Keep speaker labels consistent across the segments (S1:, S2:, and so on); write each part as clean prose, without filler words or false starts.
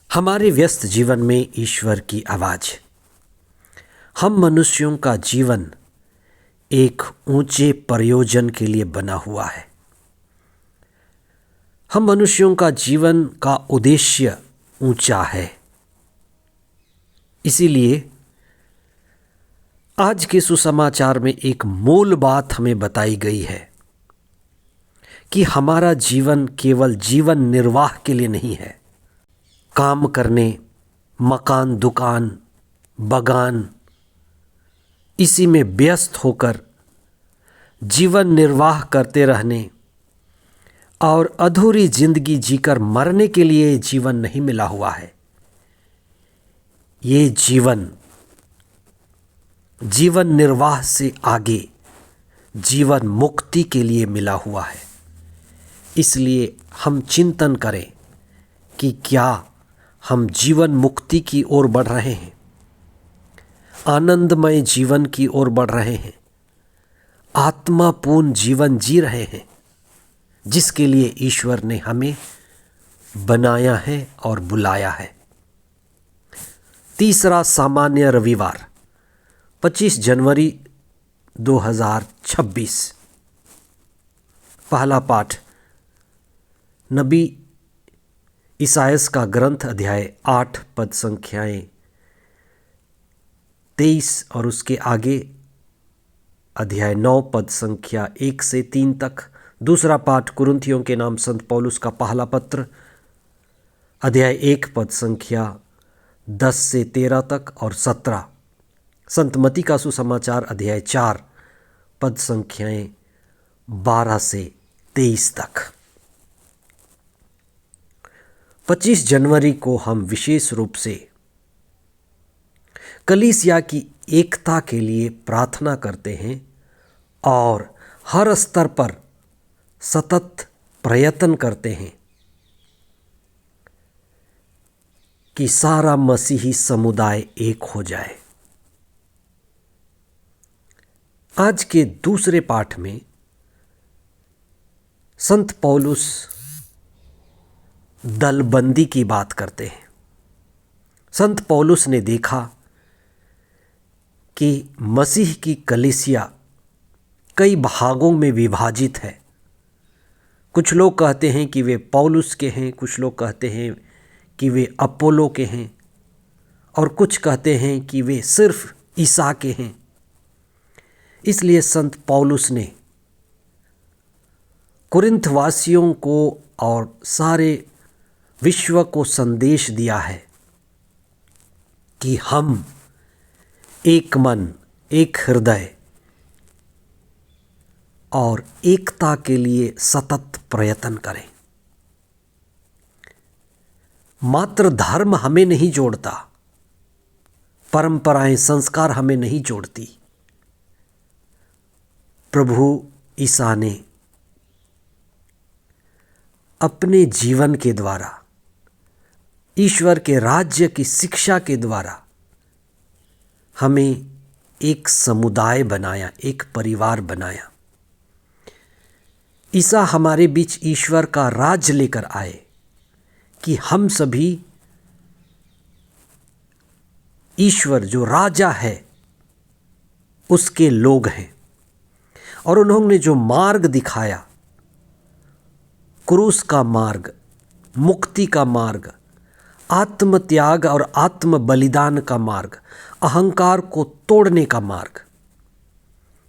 S1: हमारे व्यस्त जीवन में ईश्वर की आवाज़। हम मनुष्यों का जीवन एक ऊंचे प्रयोजन के लिए बना हुआ है। हम मनुष्यों का जीवन का उद्देश्य ऊंचा है। इसीलिए आज के सुसमाचार में एक मूल बात हमें बताई गई है कि हमारा जीवन केवल जीवन निर्वाह के लिए नहीं है। काम करने, मकान, दुकान, बगान, इसी में व्यस्त होकर जीवन निर्वाह करते रहने और अधूरी जिंदगी जीकर मरने के लिए जीवन नहीं मिला हुआ है। ये जीवन निर्वाह से आगे जीवन मुक्ति के लिए मिला हुआ है। इसलिए हम चिंतन करें कि क्या हम जीवन मुक्ति की ओर बढ़ रहे हैं, आनंदमय जीवन की ओर बढ़ रहे हैं, आत्मापूर्ण जीवन जी रहे हैं, जिसके लिए ईश्वर ने हमें बनाया है और बुलाया है। तीसरा सामान्य रविवार 25 जनवरी 2026। पहला पाठ नबी ईसायास का ग्रंथ अध्याय 8 पद संख्याएं 23 और उसके आगे अध्याय 9 पद संख्या 1 से 3 तक। दूसरा पाठ कुरिन्थियों के नाम संत पौलुस का पहला पत्र अध्याय 1 पद संख्या 10 से 13 तक और 17। संत मती का सुसमाचार अध्याय 4 पद संख्याएं 12 से 23 तक। 25 जनवरी को हम विशेष रूप से कलीसिया की एकता के लिए प्रार्थना करते हैं और हर स्तर पर सतत प्रयत्न करते हैं कि सारा मसीही समुदाय एक हो जाए। आज के दूसरे पाठ में संत पौलुस दलबंदी की बात करते हैं। संत पौलुस ने देखा कि मसीह की कलीसिया कई भागों में विभाजित है। कुछ लोग कहते हैं कि वे पौलुस के हैं, कुछ लोग कहते हैं कि वे अपोलो के हैं और कुछ कहते हैं कि वे सिर्फ ईसा के हैं। इसलिए संत पौलुस ने कुरिन्थ वासियों को और सारे विश्व को संदेश दिया है कि हम एक मन, एक हृदय और एकता के लिए सतत प्रयत्न करें। मात्र धर्म हमें नहीं जोड़ता, परंपराएं, संस्कार हमें नहीं जोड़ती। प्रभु ईसा ने अपने जीवन के द्वारा, ईश्वर के राज्य की शिक्षा के द्वारा हमें एक समुदाय बनाया, एक परिवार बनाया। ईसा हमारे बीच ईश्वर का राज लेकर आए कि हम सभी ईश्वर जो राजा है उसके लोग हैं। और उन्होंने जो मार्ग दिखाया, क्रूस का मार्ग, मुक्ति का मार्ग, आत्मत्याग और आत्म बलिदान का मार्ग, अहंकार को तोड़ने का मार्ग,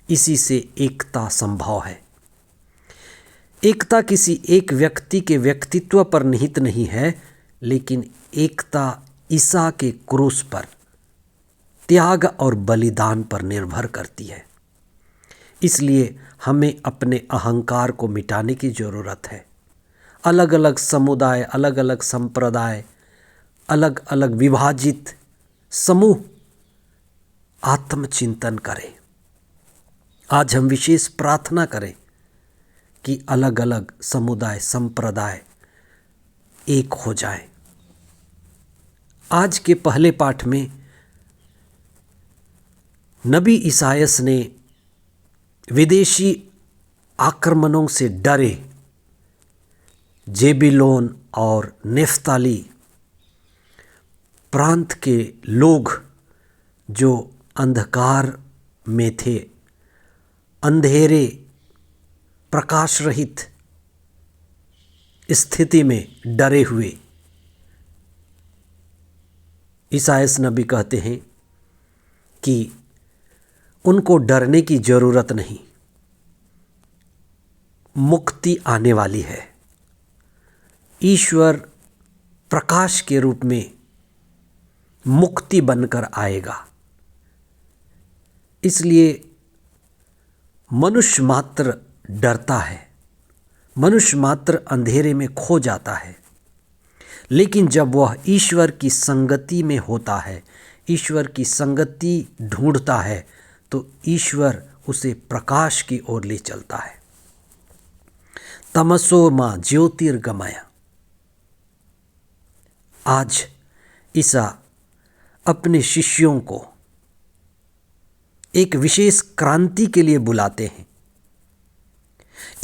S1: इसी से एकता संभव है। एकता किसी एक व्यक्ति के व्यक्तित्व पर निहित नहीं है, लेकिन एकता ईसा के क्रूस पर, त्याग और बलिदान पर निर्भर करती है। इसलिए हमें अपने अहंकार को मिटाने की ज़रूरत है। अलग अलग समुदाय, अलग अलग संप्रदाय, अलग अलग विभाजित समूह आत्मचिंतन करें। आज हम विशेष प्रार्थना करें कि अलग अलग समुदाय, संप्रदाय एक हो जाए। आज के पहले पाठ में नबी ईसायास ने विदेशी आक्रमणों से डरे जेबिलोन और नेफ्ताली प्रांत के लोग जो अंधकार में थे, अंधेरे, प्रकाश रहित स्थिति में डरे हुए, ईसायास नबी कहते हैं कि उनको डरने की जरूरत नहीं, मुक्ति आने वाली है। ईश्वर प्रकाश के रूप में मुक्ति बनकर आएगा। इसलिए मनुष्य मात्र डरता है, मनुष्य मात्र अंधेरे में खो जाता है, लेकिन जब वह ईश्वर की संगति में होता है, ईश्वर की संगति ढूंढता है, तो ईश्वर उसे प्रकाश की ओर ले चलता है। तमसो मां ज्योतिर्गमय। आज ईसा अपने शिष्यों को एक विशेष क्रांति के लिए बुलाते हैं।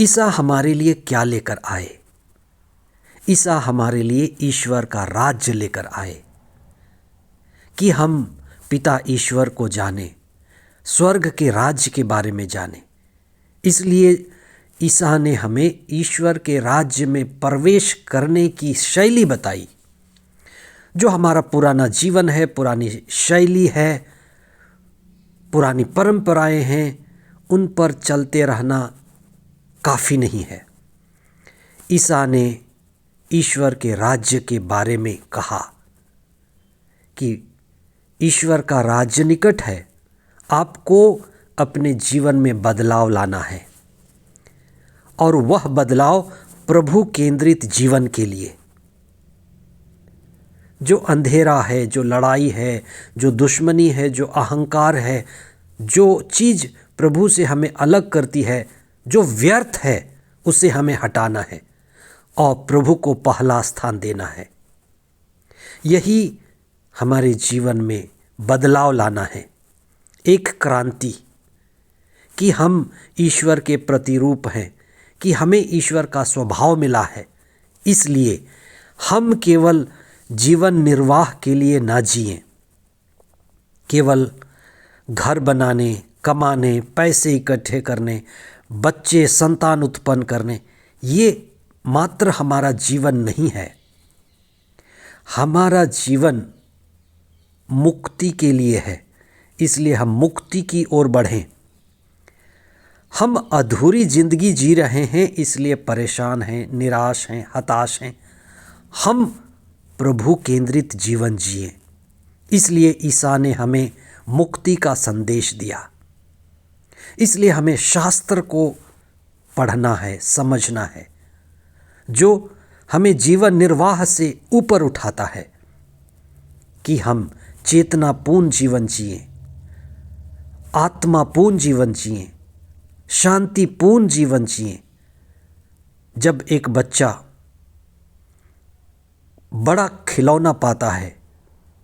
S1: ईसा हमारे लिए क्या लेकर आए? ईसा हमारे लिए ईश्वर का राज्य लेकर आए कि हम पिता ईश्वर को जाने, स्वर्ग के राज्य के बारे में जाने। इसलिए ईसा ने हमें ईश्वर के राज्य में प्रवेश करने की शैली बताई। जो हमारा पुराना जीवन है, पुरानी शैली है, पुरानी परंपराएं हैं, उन पर चलते रहना काफ़ी नहीं है। ईसा ने ईश्वर के राज्य के बारे में कहा कि ईश्वर का राज्य निकट है, आपको अपने जीवन में बदलाव लाना है, और वह बदलाव प्रभु केंद्रित जीवन के लिए। जो अंधेरा है, जो लड़ाई है, जो दुश्मनी है, जो अहंकार है, जो चीज़ प्रभु से हमें अलग करती है, जो व्यर्थ है, उसे हमें हटाना है और प्रभु को पहला स्थान देना है। यही हमारे जीवन में बदलाव लाना है, एक क्रांति, कि हम ईश्वर के प्रतिरूप हैं, कि हमें ईश्वर का स्वभाव मिला है। इसलिए हम केवल जीवन निर्वाह के लिए ना जिएं, केवल घर बनाने, कमाने, पैसे इकट्ठे करने, बच्चे संतान उत्पन्न करने, ये मात्र हमारा जीवन नहीं है। हमारा जीवन मुक्ति के लिए है, इसलिए हम मुक्ति की ओर बढ़ें। हम अधूरी जिंदगी जी रहे हैं, इसलिए परेशान हैं, निराश हैं, हताश हैं। हम प्रभु केंद्रित जीवन जिए। इसलिए ईसा ने हमें मुक्ति का संदेश दिया। इसलिए हमें शास्त्र को पढ़ना है, समझना है, जो हमें जीवन निर्वाह से ऊपर उठाता है, कि हम चेतनापूर्ण जीवन जिए, आत्मापूर्ण जीवन जिए, शांतिपूर्ण जीवन जिए। जब एक बच्चा बड़ा खिलौना पाता है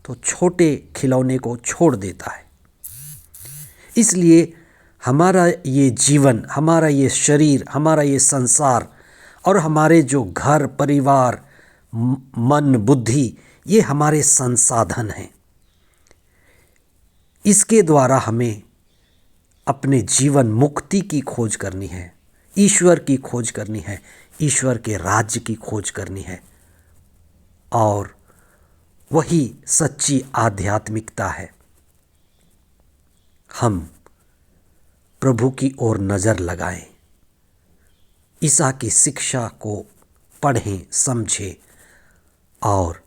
S1: तो छोटे खिलौने को छोड़ देता है। इसलिए हमारा ये जीवन, हमारा ये शरीर, हमारा ये संसार और हमारे जो घर परिवार, मन, बुद्धि, ये हमारे संसाधन हैं। इसके द्वारा हमें अपने जीवन मुक्ति की खोज करनी है, ईश्वर की खोज करनी है, ईश्वर के राज्य की खोज करनी है, और वही सच्ची आध्यात्मिकता है। हम प्रभु की ओर नज़र लगाएं, ईसा की शिक्षा को पढ़ें, समझें और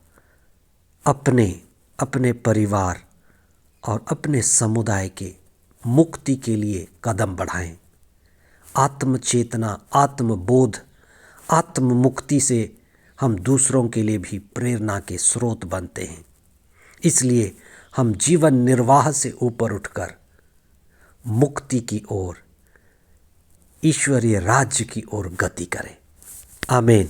S1: अपने परिवार और अपने समुदाय के मुक्ति के लिए कदम बढ़ाएं। आत्मचेतना, आत्मबोध, आत्म मुक्ति से हम दूसरों के लिए भी प्रेरणा के स्रोत बनते हैं। इसलिए हम जीवन निर्वाह से ऊपर उठकर मुक्ति की ओर, ईश्वरीय राज्य की ओर गति करें। आमीन।